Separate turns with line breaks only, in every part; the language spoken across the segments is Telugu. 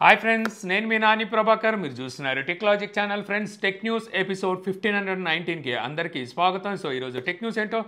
హాయ్ ఫ్రెండ్స్, నేను మీ నాని ప్రభాకర్. మీరు చూస్తున్నారు Techlogic channel. Friends, tech news episode 1519కి అందరికీ స్వాగతం. సో ఈరోజు టెక్ న్యూస్ ఏంటో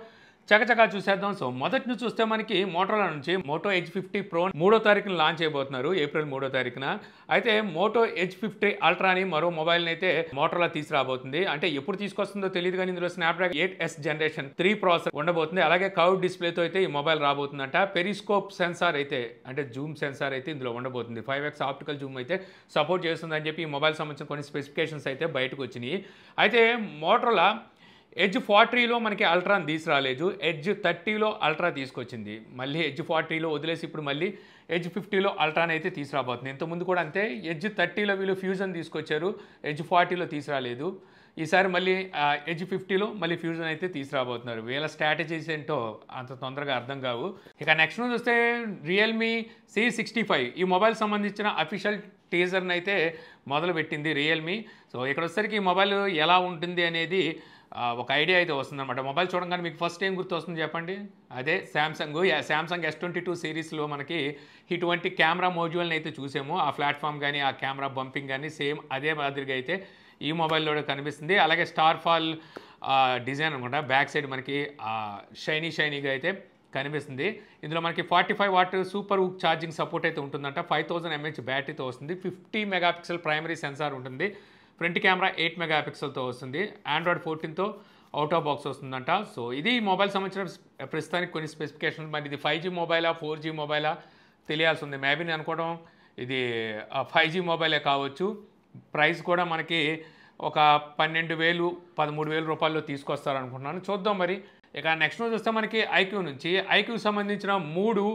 చకచకా చూసేద్దాం. సో మొదటి నుంచి చూస్తే మనకి మోటోలా నుంచి మోటో ఎడ్జ్ 50 ప్రో 3వ తారీఖున లాంచ్ చేయబోతున్నారు, ఏప్రిల్ 3వ తారీఖున. అయితే మోటో ఎడ్జ్ 50 అల్ట్రా అని మరో మొబైల్ని అయితే మోటోలా తీసుకురాబోతుంది. అంటే ఎప్పుడు తీసుకొస్తుందో తెలియదు కానీ ఇందులో స్నాప్డ్రాగన్ 8S జనరేషన్ 3 ప్రాసెసర్ ఉండబోతుంది. అలాగే కర్వ్ డిస్ప్లేతో అయితే ఈ మొబైల్ రాబోతుందంట. పెరిస్కోప్ సెన్సార్ అయితే అంటే జూమ్ సెన్సార్ అయితే ఇందులో ఉండబోతుంది. 5x ఆప్టికల్ జూమ్ అయితే సపోర్ట్ చేస్తుందని చెప్పి ఈ మొబైల్ సంబంధించిన కొన్ని స్పెసిఫికేషన్స్ అయితే బయటకు వచ్చినాయి. అయితే మోటోలా ఎడ్జ్ 40లో మనకి అల్ట్రాని తీసుకురాలేదు, ఎడ్జ్ 30లో అల్ట్రా తీసుకొచ్చింది. మళ్ళీ ఎడ్జ్ 40లో వదిలేసి ఇప్పుడు మళ్ళీ ఎడ్జ్ 50లో అల్ట్రాని అయితే తీసుకురాబోతుంది. ఇంతకుముందు కూడా అంతే, ఎడ్జ్ 30లో వీళ్ళు ఫ్యూజన్ తీసుకొచ్చారు, ఎడ్జ్ 40లో తీసుకురాలేదు. ఈసారి మళ్ళీ ఎడ్జ్ 50లో మళ్ళీ ఫ్యూజన్ అయితే తీసుకురాబోతున్నారు. వీళ్ళ స్ట్రాటజీస్ ఏంటో అంత తొందరగా అర్థం కావు. ఇక నెక్స్ట్ నుంచి వస్తే రియల్మీ C65 ఈ మొబైల్ సంబంధించిన అఫీషియల్ టీజర్ని అయితే మొదలుపెట్టింది రియల్మీ. సో ఇక్కడ వచ్చేసరికి ఈ మొబైల్ ఎలా ఉంటుంది అనేది ఒక ఐడియా అయితే వస్తుందన్నమాట. మొబైల్ చూడగానే మీకు ఫస్ట్ ఏం గుర్తు వస్తుంది చెప్పండి? అదే శాంసంగ్ S22 సిరీస్లో మనకి ఇటువంటి కెమెరా మోడ్యూల్ని అయితే చూసాము. ఆ ప్లాట్ఫామ్ కానీ ఆ కెమెరా బంపింగ్ కానీ సేమ్ అదే మాదిరిగా అయితే ఈ మొబైల్లో కనిపిస్తుంది. అలాగే స్టార్ ఫాల్ డిజైన్ అనుకుంటా, బ్యాక్ సైడ్ మనకి షైనీగా అయితే కనిపిస్తుంది. ఇందులో మనకి 45 what super hook charging support అయితే ఉంటుందంట. 5000 mAh బ్యాటరీతో వస్తుంది. 50 మెగాపిక్సెల్ ప్రైమరీ సెన్సార్ ఉంటుంది. ఫ్రంట్ కెమెరా 8 మెగాపిక్సెల్తో వస్తుంది. ఆండ్రాయిడ్ 14తో అవుట్ ఆఫ్ బాక్స్ వస్తుందంట. సో ఇది మొబైల్ సంబంధించిన ప్రస్తుతానికి కొన్ని స్పెసిఫికేషన్స్. మరి ఇది 5G మొబైలా 4G మొబైలా తెలియాల్సి ఉంది. మేబీ నేను అనుకోవడం ఇది 5G మొబైలే కావచ్చు. ప్రైస్ కూడా మనకి ఒక 12,000 13,000 రూపాయల్లో తీసుకొస్తారనుకుంటున్నాను. చూద్దాం మరి. ఇక నెక్స్ట్ రోజు వస్తే మనకి ఐక్యూ సంబంధించిన 3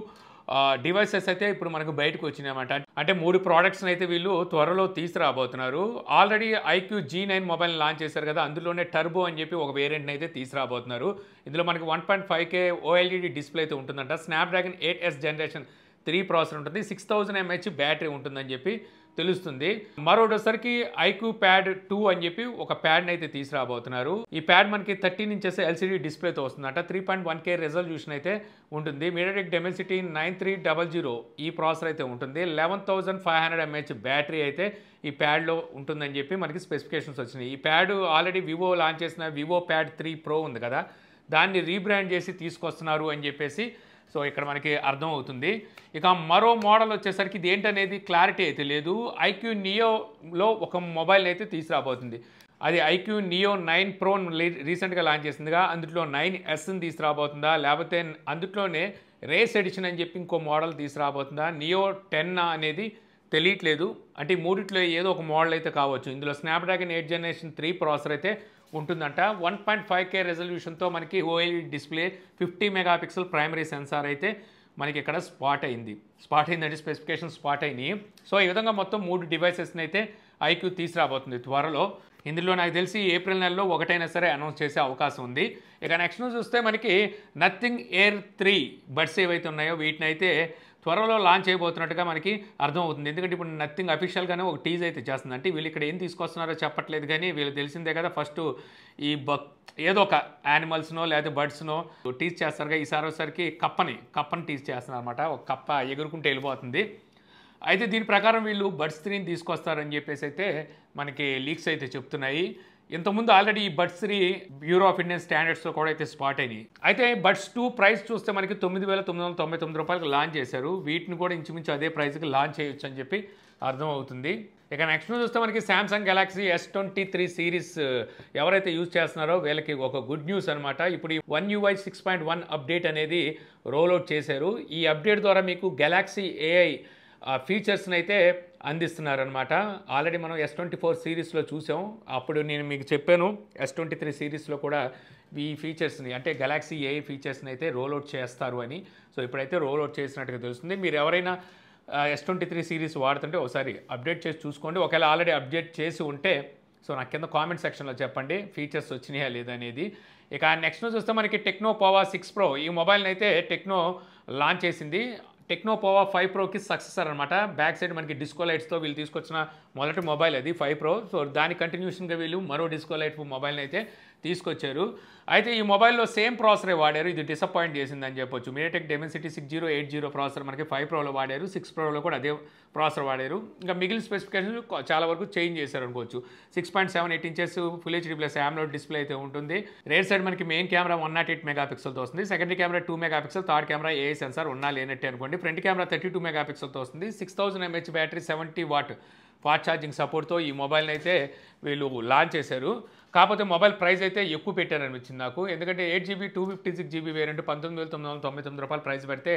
డివైసెస్ అయితే ఇప్పుడు మనకు బయటకు వచ్చినాయన్నమాట. అంటే 3 ప్రోడక్ట్స్ని అయితే వీళ్ళు త్వరలో తీసుకురాబోతున్నారు. Already iQOO G9 mobile launch చేశారు కదా, అందులోనే టర్బో అని చెప్పి ఒక వేరియంట్ని అయితే తీసుకురాబోతున్నారు. ఇందులో మనకి 1.5K OLED డిస్ప్లే అయితే ఉంటుందంట. స్నాప్డ్రాగన్ 8S జనరేషన్ 3 ప్రాసెసర్ ఉంటుంది. 6000 mAh బ్యాటరీ ఉంటుందని చెప్పి తెలుస్తుంది. మరోసరికి ఐక్యూ ప్యాడ్ 2 అని చెప్పి ఒక ప్యాడ్ని అయితే తీసుకురాబోతున్నారు. ఈ ప్యాడ్ మనకి 13 ఇంచెస్ LCD డిస్ప్లేతో వస్తుందంట. 3.1K రెజల్యూషన్ అయితే ఉంటుంది. మీడియాటెక్ డెమెన్సిటీ 9300 ఈ ప్రాసెసర్ అయితే ఉంటుంది. 11500 mAh బ్యాటరీ అయితే ఈ ప్యాడ్లో ఉంటుందని చెప్పి మనకి స్పెసిఫికేషన్స్ వచ్చినాయి. ఈ ప్యాడ్ ఆల్రెడీ వివో లాంచ్ చేసిన వివో ప్యాడ్ 3 ప్రో ఉంది కదా, దాన్ని రీబ్రాండ్ చేసి తీసుకొస్తున్నారు అని చెప్పేసి సో ఇక్కడ మనకి అర్థం అవుతుంది. ఇక మరో మోడల్ వచ్చేసరికి ఇది ఏంటనేది క్లారిటీ అయితే లేదు. ఐక్యూ నియోలో ఒక మొబైల్ అయితే తీసుకురాబోతుంది. అది ఐక్యూ నియో 9 ప్రో రీసెంట్గా లాంచ్ చేసిందిగా, అందులో 9Sని తీసుకురాబోతుందా, లేకపోతే అందులోనే రేస్ ఎడిషన్ అని చెప్పి ఇంకో మోడల్ తీసుకురాబోతుందా, నియో 10 అనేది తెలియట్లేదు. అంటే ఈ మూడిట్లో ఏదో ఒక మోడల్ అయితే కావచ్చు. ఇందులో స్నాప్డ్రాగన్ 8 జనరేషన్ 3 ప్రాసెసర్ అయితే ఉంటుందంట. 1.5K రెజల్యూషన్తో మనకి OLED display, 50 megapixel primary censor అయితే మనకి ఇక్కడ స్పాట్ అయిందంటే స్పెసిఫికేషన్ స్పాట్ అయినాయి. సో ఈ విధంగా మొత్తం 3 డివైసెస్ని అయితే ఐక్యూ తీసుకురాబోతుంది త్వరలో. ఇందులో నాకు తెలిసి ఏప్రిల్ నెలలో ఒకటైనా సరే అనౌన్స్ చేసే అవకాశం ఉంది. ఇక నెక్స్ట్ న్యూస్ చూస్తే మనకి నథింగ్ ఎయిర్ 3 బడ్స్ ఏవైతే ఉన్నాయో వీటిని అయితే త్వరలో లాంచ్ చేయబోతున్నట్టుగా మనకి అర్థమవుతుంది. ఎందుకంటే ఇప్పుడు నథింగ్ అఫీషియల్గానే ఒక టీజ్ అయితే చేస్తుంది. అంటే వీళ్ళు ఇక్కడ ఏం తీసుకొస్తున్నారో చెప్పట్లేదు కానీ వీళ్ళు తెలిసిందే కదా, ఫస్ట్ ఈ ఏదో ఒక యానిమల్స్నో లేకపోతే బర్డ్స్నో టీజ్ చేస్తారుగా. ఈసారి వచ్చేసరికి కప్పని టీజ్ చేస్తున్నారు అనమాట. ఒక కప్ప ఎగురుకుంటూ వెళ్ళిపోతుంది. అయితే దీని ప్రకారం వీళ్ళు బడ్స్ 3ని తీసుకొస్తారని చెప్పేసి అయితే మనకి లీక్స్ అయితే చెప్తున్నాయి. ఇంతకుముందు ఆల్రెడీ ఈ బడ్స్ 3 బ్యూరో ఆఫ్ ఇండియన్ స్టాండర్డ్స్లో కూడా అయితే స్పాట్ అయినాయి. అయితే బడ్స్ 2 ప్రైస్ చూస్తే మనకి 9,999 రూపాయలకు లాంచ్ చేశారు. వీటిని కూడా ఇంచుమించు అదే ప్రైస్కి లాంచ్ చేయొచ్చు అని చెప్పి అర్థమవుతుంది. ఇక నెక్స్ట్ చూస్తే మనకి సామ్సంగ్ గెలాక్సీ S23 సిరీస్ ఎవరైతే యూజ్ చేస్తున్నారో వీళ్ళకి ఒక గుడ్ న్యూస్ అనమాట. ఇప్పుడు ఈ One UI 6.1 అప్డేట్ అనేది రోల్అవుట్ చేశారు. ఈ అప్డేట్ ద్వారా మీకు గెలాక్సీ AI ఫీచర్స్ని అయితే అందిస్తున్నారనమాట. ఆల్రెడీ మనం S24 సిరీస్లో చూసాం. అప్పుడు నేను మీకు చెప్పాను S23 సిరీస్లో కూడా ఈ ఫీచర్స్ని అంటే గెలాక్సీ AI ఫీచర్స్ని అయితే రోల్అవుట్ చేస్తారు అని. సో ఇప్పుడైతే రోల్అవుట్ చేసినట్టుగా తెలుస్తుంది. మీరు ఎవరైనా S23 సిరీస్ వాడుతుంటే ఒకసారి అప్డేట్ చేసి చూసుకోండి. ఒకవేళ ఆల్రెడీ అప్డేట్ చేసి ఉంటే సో నాకు కింద కామెంట్ సెక్షన్లో చెప్పండి ఫీచర్స్ వచ్చినాయా లేదనేది. ఇక నెక్స్ట్ చూస్తే మనకి టెక్నో పోవా 6 ప్రో ఈ మొబైల్ని అయితే టెక్నో లాంచ్ చేసింది. టెక్నో పోవా 5 ప్రోకి సక్సెసర్ అనమాట. బ్యాక్ సైడ్ మనకి డిస్కో లైట్స్తో వీళ్ళు తీసుకొచ్చిన మొదటి మొబైల్ అది 5 ప్రో. సో దాని కంటిన్యూషన్గా వీళ్ళు మరో డిస్కో లైట్ మొబైల్ని అయితే తీసుకొచ్చారు. అయితే ఈ మొబైల్‌లో సేమ్ ప్రాసెసరే వాడారు. ఇది డిసప్పాయింట్ చేసిందని చెప్పొచ్చు. మీడియాటెక్ డెమెన్సిటీ 6080 ప్రాసెసర్ మనకి 5 ప్రోలో వాడారు. 6 ప్రోలో కూడా అదే ప్రాసెసర్ వాడారు. ఇంకా మిగిలిన స్పెసిఫికేషన్లు చాలా వరకు చేంజ్ చేశారనుకోవచ్చు. 6.78 inches full HD plus AMOLED display అయితే ఉంటుంది. రేర్ సైడ్ మనకి మెయిన్ కెమెరా 108 మెగాపిక్సెల్‌తో వస్తుంది. Secondary camera 2 megapixel, third camera AI sensor ఉన్నా లేనట్టే అనుకోండి. ఫ్రంట్ కెమెరా 32 మెగాపిక్సెల్‌తో వస్తుంది. 6000 mAh battery, 70 watt fast charging సపోర్ట్తో ఈ మొబైల్ని అయితే వీళ్ళు లాంచ్ చేశారు. కాకపోతే మొబైల్ ప్రైస్ అయితే ఎక్కువ పెట్టారనిపించింది నాకు. ఎందుకంటే 8GB 256GB వేరియంట్ రూ. 19,999 ప్రైస్ పెడితే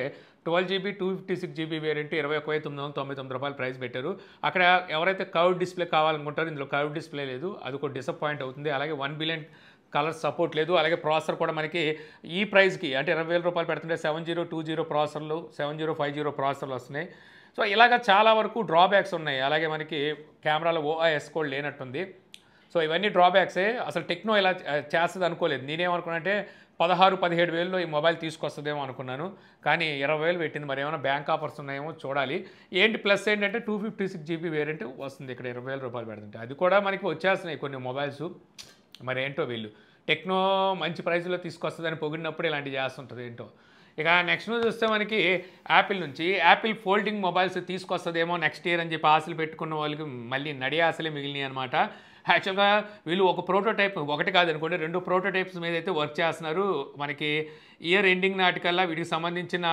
12GB 256GB వేరియంట్ రూ. 21,999 ప్రైస్ పెట్టారు. అక్కడ ఎవరైతే కర్వ్డ్ డిస్ప్లే కావాలనుకుంటారో ఇందులో కర్వ్డ్ డిస్ప్లే లేదు. అది ఒక డిసప్పాయింట్ అవుతుంది. అలాగే 1 బిలియన్ కలర్ సపోర్ట్ లేదు. అలాగే ప్రాసెసర్ కూడా మనకి ఈ ప్రైస్కి అంటే రూ. 20,000 పెడుతుంటే 7020 ప్రాసెసర్లు, 7050 ప్రాసెసర్లు వస్తున్నాయి. సో ఇలాగ చాలా వరకు డ్రాబ్యాక్స్ ఉన్నాయి. అలాగే మనకి కెమెరాలో OIS కూడా లేనట్టుంది. సో ఇవన్నీ డ్రాబ్యాక్సే. అసలు టెక్నో ఇలా చేస్తుంది అనుకోలేదు. నేనేమనుకున్నానంటే 16,000-17,000లో ఈ మొబైల్ తీసుకొస్తుందేమో అనుకున్నాను. కానీ 20,000 పెట్టింది. మరి ఏమైనా బ్యాంక్ ఆఫర్స్ ఉన్నాయేమో చూడాలి. ప్లస్ ఏంటంటే 256GB వేరియంట్ వస్తుంది. ఇక్కడ రూ. 20,000 పెడుతుంటే అది కూడా మనకి వచ్చేస్తున్నాయి కొన్ని మొబైల్స్. మరి ఏంటో వీళ్ళు టెక్నో మంచి ప్రైస్లో తీసుకొస్తుందని పొగిడినప్పుడు ఇలాంటివి చేస్తుంటుంది ఏంటో. ఇక నెక్స్ట్ న్యూస్ చూస్తే మనకి యాపిల్ నుంచి యాపిల్ ఫోల్డింగ్ మొబైల్స్ తీసుకొస్తుందేమో నెక్స్ట్ ఇయర్ అని చెప్పి ఆశలు పెట్టుకున్న వాళ్ళకి మళ్ళీ నడి ఆశలే మిగిలినాయి అనమాట. యాక్చువల్గా వీళ్ళు ఒక ప్రోటోటైప్, ఒకటి కాదనుకోండి 2 ప్రోటోటైప్స్ మీద అయితే వర్క్ చేస్తున్నారు. మనకి ఇయర్ ఎండింగ్ నాటికల్లా వీటికి సంబంధించిన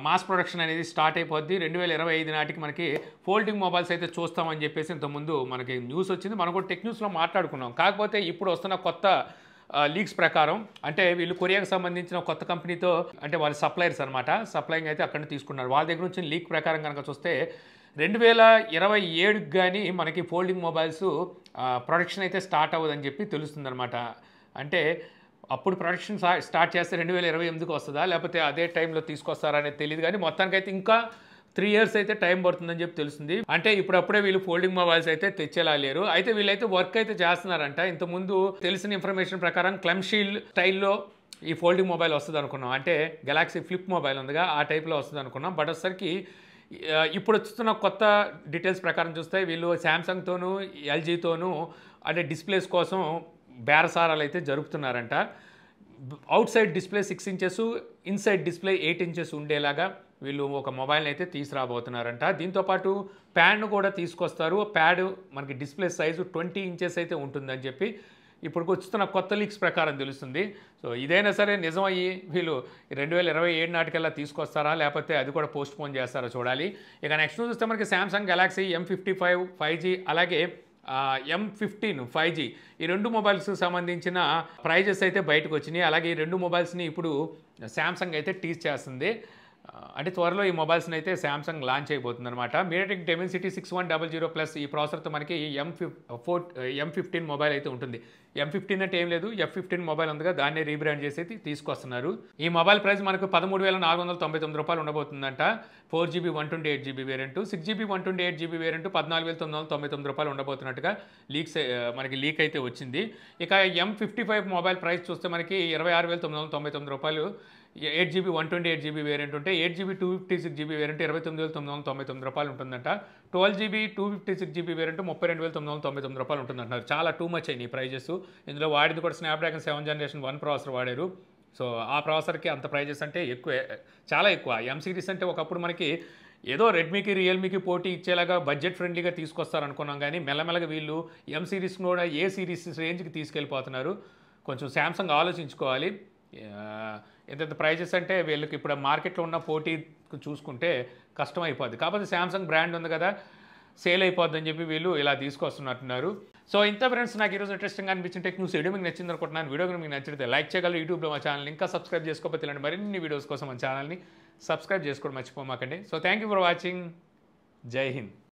మాస్ ప్రొడక్షన్ అనేది స్టార్ట్ అయిపోద్ది. 2025 నాటికి మనకి ఫోల్డింగ్ మొబైల్స్ అయితే చూస్తామని చెప్పేసి ఇంతకుముందు మనకి న్యూస్ వచ్చింది. మనం కూడా టెక్ న్యూస్లో మాట్లాడుకున్నాం. కాకపోతే ఇప్పుడు వస్తున్న కొత్త లీక్స్ ప్రకారం అంటే వీళ్ళు కొరియాకి సంబంధించిన కొత్త కంపెనీతో అంటే వాళ్ళ సప్లయర్స్ అనమాట, సప్లయింగ్ అయితే అక్కడ తీసుకున్నారు. వాళ్ళ దగ్గర నుంచి లీక్ ప్రకారం కనుక చూస్తే 2027కి కానీ మనకి ఫోల్డింగ్ మొబైల్స్ ప్రొడక్షన్ అయితే స్టార్ట్ అవ్వదని చెప్పి తెలుస్తుందన్నమాట. అంటే అప్పుడు ప్రొడక్షన్ స్టార్ట్ చేస్తే 2028కి వస్తుందా లేకపోతే అదే టైంలో తీసుకొస్తారా అనేది తెలియదు. కానీ మొత్తానికైతే ఇంకా 3 years అయితే టైం పడుతుందని చెప్పి తెలుస్తుంది. అంటే ఇప్పుడప్పుడే వీళ్ళు ఫోల్డింగ్ మొబైల్స్ అయితే తెచ్చేలా లేరు. అయితే వీళ్ళైతే వర్క్ అయితే చేస్తున్నారంట. ఇంతకుముందు తెలిసిన ఇన్ఫర్మేషన్ ప్రకారం క్లమ్షీల్ స్టైల్లో ఈ ఫోల్డింగ్ మొబైల్ వస్తుంది అనుకున్నాం. అంటే గెలాక్సీ ఫ్లిప్ మొబైల్ ఉందిగా ఆ టైప్లో వస్తుంది అనుకున్నాం. బట్ వచ్చేసరికి ఇప్పుడు వస్తున్న కొత్త డీటెయిల్స్ ప్రకారం చూస్తే వీళ్ళు శాంసంగ్తోనూ ఎల్జీతోనూ అంటే డిస్ప్లేస్ కోసం బేరసారాలు అయితే జరుపుతున్నారంట. Outside display 6 inches, inside display 8 inches ఉండేలాగా వీళ్ళు ఒక మొబైల్ని అయితే తీసుకురాబోతున్నారంట. దీంతోపాటు ప్యాడ్ను కూడా తీసుకొస్తారు. ప్యాడ్ మనకి డిస్ప్లే సైజు 20 ఇంచెస్ అయితే ఉంటుందని చెప్పి ఇప్పుడు వస్తున్న కొత్త లీక్స్ ప్రకారం తెలుస్తుంది. సో ఇదైనా సరే నిజమయ్యి వీళ్ళు 2027 నాటికల్లా తీసుకొస్తారా లేకపోతే అది కూడా పోస్ట్ పోన్ చేస్తారా చూడాలి. ఇక నెక్స్ట్ చూస్తే మనకి శాంసంగ్ గెలాక్సీ M55 5G అలాగే M15 5G ఈ 2 మొబైల్స్కి సంబంధించిన ప్రైజెస్ అయితే బయటకు వచ్చినాయి. అలాగే ఈ 2 మొబైల్స్ని ఇప్పుడు శాంసంగ్ అయితే టీజ్ చేస్తుంది. అంటే త్వరలో ఈ మొబైల్స్ని అయితే శాంసంగ్ లాంచ్ అయిపోతుంది అనమాట. మీడియాటెక్ డెమెన్సిటీ 6100 ప్లస్ ఈ ప్రాసెసర్తో మనకి M15 మొబైల్ అయితే ఉంటుంది. M15 అంటే ఏం లేదు, F15 మొబైల్ ఉందిగా దాన్ని రీబ్రాండ్ చేసి తీసుకొస్తున్నారు. ఈ మొబైల్ ప్రైస్ మనకు 13,499 రూపాయలు ఉండబోతుందంట. 4GB 128GB variant, 6GB 128GB variant 14,999 రూపాయలు ఉండబోతున్నట్టుగా మనకి లీక్ అయితే వచ్చింది. ఇక M55 మొబైల్ ప్రైస్ చూస్తే మనకి 26,999 రూపాయలు. 8GB 128GB వేరియంట్ ఉంటే 8GB 256GB వేరియంట్ 29,999 రూపాయలు ఉంటుందంట. 12GB 256GB వేరియంట్ 32,999 రూపాయలు ఉంటుందంటున్నారు. చాలా టూ మచ్ అయినాయి ప్రైజెస్. ఇందులో వాడింది కూడా స్నాప్డ్రాగన్ 7th Generation 1 ప్రాసెసర్ వాడారు. సో ఆ ప్రాసెసర్కి అంత ప్రైజెస్ అంటే ఎక్కువ, చాలా ఎక్కువ. M సిరీస్ అంటే ఒకప్పుడు మనకి ఏదో రెడ్మీకి రియల్మీకి పోటీ ఇచ్చేలాగా బడ్జెట్ ఫ్రెండ్లీగా తీసుకొస్తారనుకున్నాం. కానీ మెల్లమెల్లగా వీళ్ళు M సిరీస్ కూడా ఏ సిరీస్ రేంజ్కి తీసుకెళ్ళిపోతున్నారు. కొంచెం శాంసంగ్ ఆలోచించుకోవాలి. ఎంత ప్రైజెస్ అంటే వీళ్ళకి ఇప్పుడు మార్కెట్లో ఉన్న పోటీ చూసుకుంటే కష్టం అయిపోద్ది. కాకపోతే శాంసంగ్ బ్రాండ్ ఉంది కదా, సేల్ అయిపోద్దని చెప్పి వీళ్ళు ఇలా తీసుకొస్తున్నట్టున్నారు. సో ఇంత ఫ్రెండ్స్, నాకు ఈరోజు ఇంట్రెస్టింగ్ అనిపించిన టెక్ న్యూస్ వీడియో మీకు నచ్చింది అనుకుంటున్నాను. వీడియో మీకు నచ్చితే లైక్ చేయగలరు. యూట్యూబ్లో మా ఛానల్ ఇంకా సబ్స్క్రైబ్ చేసుకోకపోతే ఇలాంటి మరిన్ని వీడియోస్ కోసం మన ఛానల్ని సబ్స్క్రైబ్ చేసుకోవడం మర్చిపోమాకండి. So thank you for watching. జై హింద్.